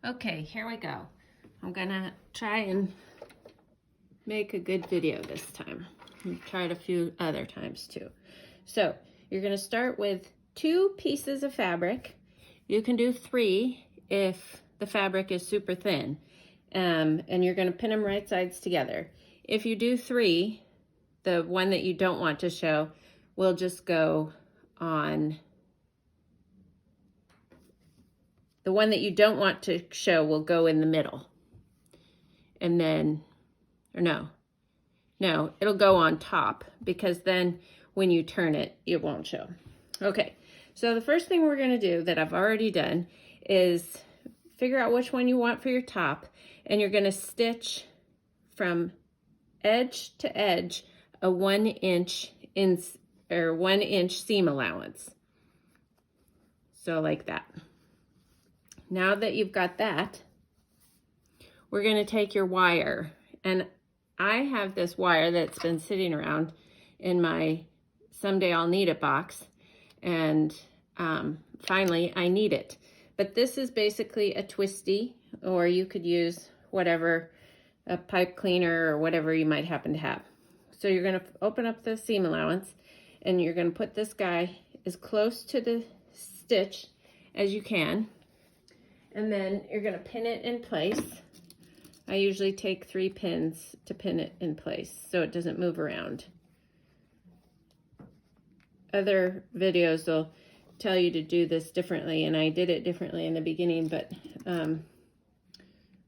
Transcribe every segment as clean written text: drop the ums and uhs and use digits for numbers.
Okay, here we go. I'm gonna try and make a good video this time. I've tried a few other times too. So you're gonna start with 2 pieces of fabric. You can do 3 if the fabric is super thin. And you're gonna pin them right sides together. If you do 3, the one that you don't want to show will just go on. The one that you don't want to show will go in the middle. And then, or no, it'll go on top, because then when you turn it, it won't show. Okay, so the first thing we're gonna do that I've already done is figure out which one you want for your top, and you're gonna stitch from edge to edge a 1 inch seam allowance. So like that. Now that you've got that, we're going to take your wire, and I have this wire that's been sitting around in my Someday I'll Need It box, and finally I need it. But this is basically a twisty, or you could use whatever, a pipe cleaner or whatever you might happen to have. So you're going to open up the seam allowance, and you're going to put this guy as close to the stitch as you can. And then you're going to pin it in place. I usually take 3 pins to pin it in place so it doesn't move around. Other videos will tell you to do this differently, and I did it differently in the beginning, but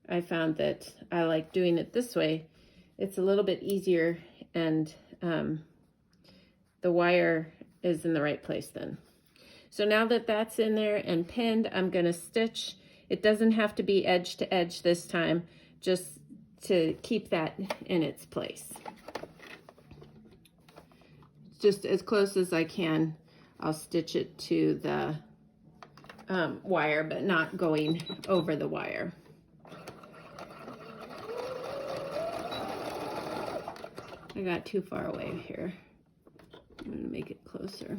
I found that I like doing it this way. It's a little bit easier, and the wire is in the right place then. So now that that's in there and pinned, I'm going to stitch. It doesn't have to be edge to edge this time, just to keep that in its place. Just as close as I can, I'll stitch it to the wire, but not going over the wire. I got too far away here. I'm going to make it closer.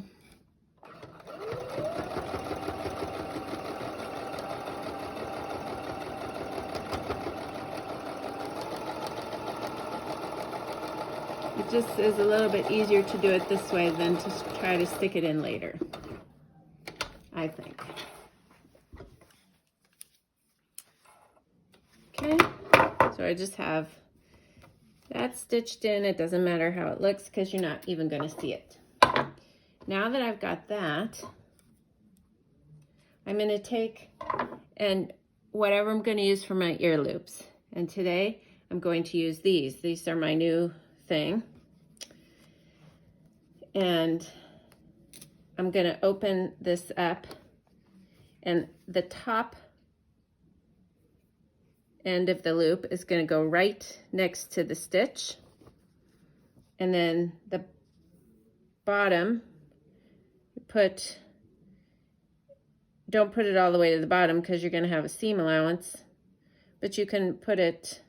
It just is a little bit easier to do it this way than to try to stick it in later, I think. Okay, so I just have that stitched in. It doesn't matter how it looks because you're not even going to see it. Now that I've got that, I'm going to take and whatever I'm going to use for my ear loops. And today I'm going to use these. These are my new thing. And I'm going to open this up, and the top end of the loop is going to go right next to the stitch, and then the bottom, don't put it all the way to the bottom because you're going to have a seam allowance, but you can put it,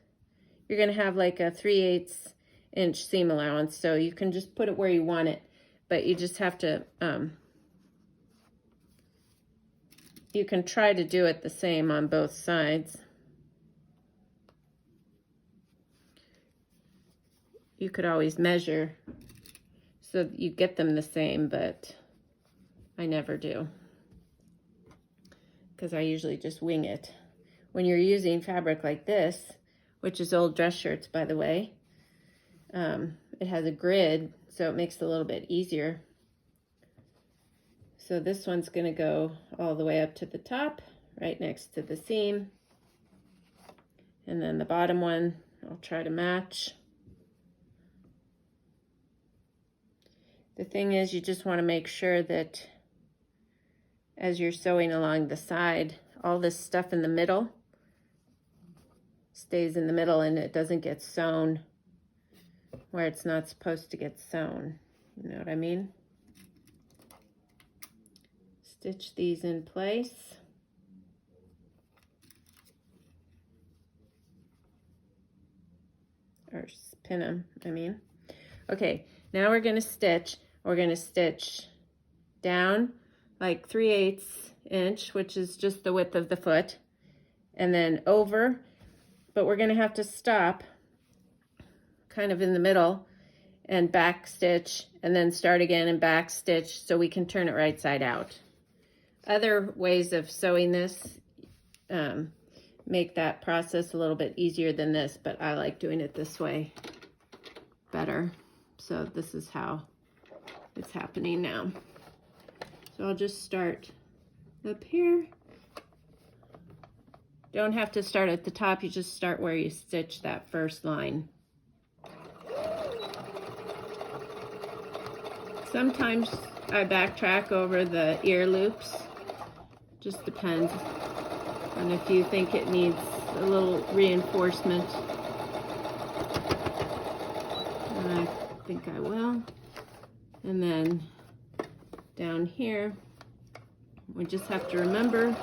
you're going to have like a 3/8 inch seam allowance, so you can just put it where you want it, but you just have to, you can try to do it the same on both sides. You could always measure so that you get them the same, but I never do, because I usually just wing it. When you're using fabric like this, which is old dress shirts, by the way, it has a grid, so it makes it a little bit easier. So this one's going to go all the way up to the top, right next to the seam. And then the bottom one, I'll try to match. The thing is, you just want to make sure that as you're sewing along the side, all this stuff in the middle stays in the middle and it doesn't get sewn where it's not supposed to get sewn. You know what I mean? Stitch these in place. Or pin them, I mean. Okay, now we're going to stitch. We're going to stitch down like 3/8 inch, which is just the width of the foot, and then over, but we're going to have to stop kind of in the middle and back stitch and then start again and back stitch so we can turn it right side out. Other ways of sewing this make that process a little bit easier than this, but I like doing it this way better. So this is how it's happening now. So I'll just start up here. Don't have to start at the top, you just start where you stitch that first line. Sometimes I backtrack over the ear loops. Just depends on if you think it needs a little reinforcement. And I think I will. And then down here, we just have to remember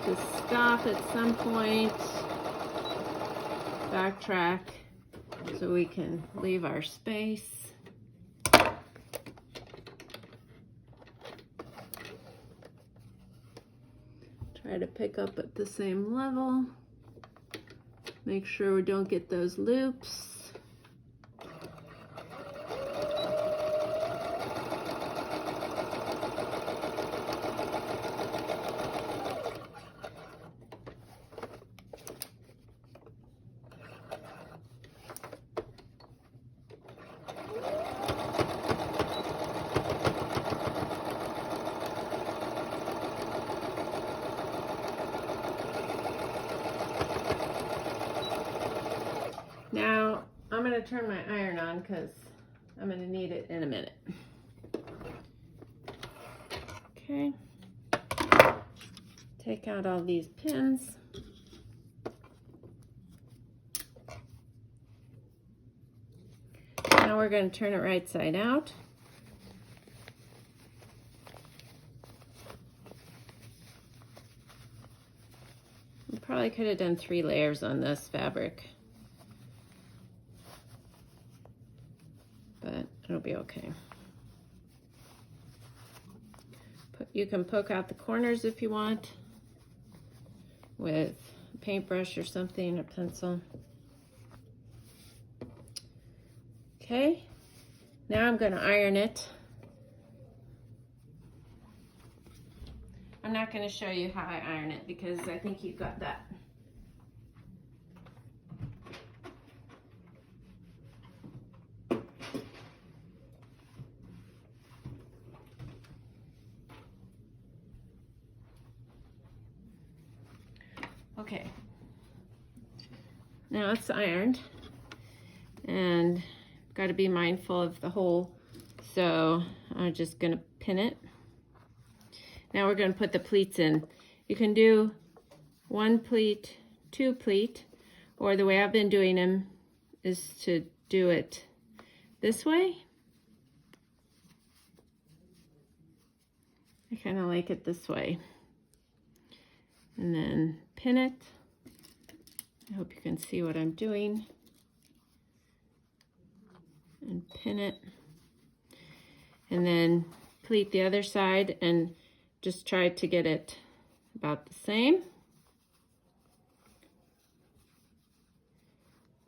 to stop at some point, backtrack so we can leave our space. Try to pick up at the same level. Make sure we don't get those loops. Now, I'm going to turn my iron on because I'm going to need it in a minute. Okay. Take out all these pins. Now we're going to turn it right side out. We probably could have done 3 layers on this fabric, but it'll be okay. You can poke out the corners if you want with a paintbrush or something, a pencil. Okay, now I'm going to iron it. I'm not going to show you how I iron it because I think you got that. Okay, now it's ironed, and got to be mindful of the hole, so I'm just going to pin it. Now we're going to put the pleats in. You can do 1 pleat, 2 pleat, or the way I've been doing them is to do it this way. I kind of like it this way. And then pin it. I hope you can see what I'm doing. And pin it. And then pleat the other side and just try to get it about the same.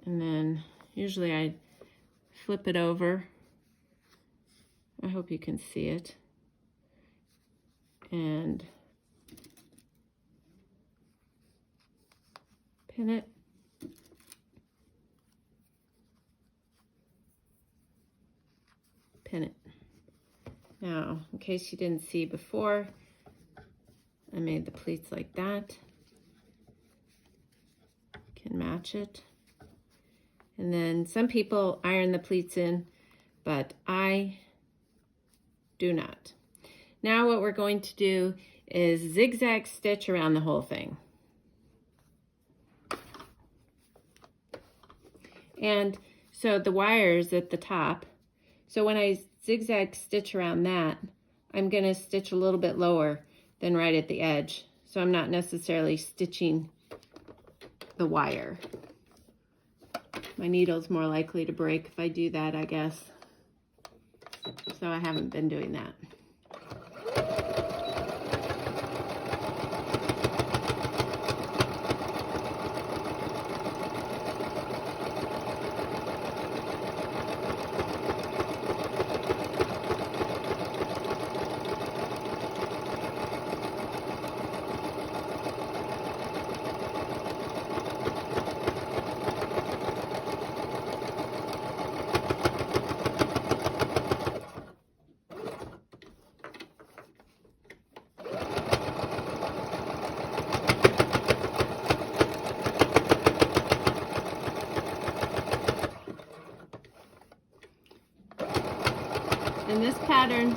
And then usually I flip it over. I hope you can see it. And pin it. Pin it. Now, in case you didn't see before, I made the pleats like that. Can match it. And then some people iron the pleats in, but I do not. Now what we're going to do is zigzag stitch around the whole thing. And so the wire is at the top. So when I zigzag stitch around that, I'm going to stitch a little bit lower than right at the edge. So I'm not necessarily stitching the wire. My needle's more likely to break if I do that, I guess. So I haven't been doing that. pattern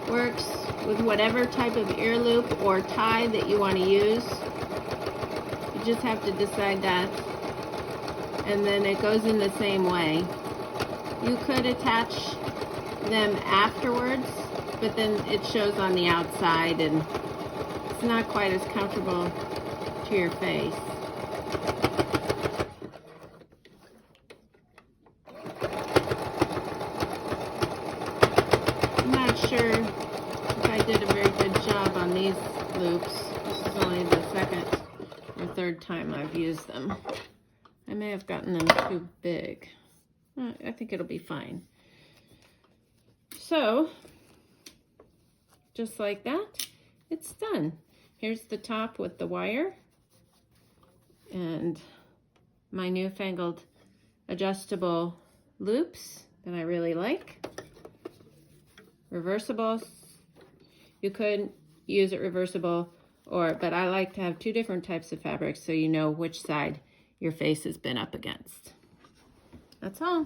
works with whatever type of ear loop or tie that you want to use. You just have to decide that. And then it goes in the same way. You could attach them afterwards, but then it shows on the outside and it's not quite as comfortable to your face. I'm not sure if I did a very good job on these loops. This is only the second or third time I've used them. I may have gotten them too big. I think it'll be fine. So, just like that, it's done. Here's the top with the wire and my newfangled adjustable loops that I really like. Reversible. You could use it reversible, but I like to have two different types of fabrics so you know which side your face has been up against. That's all.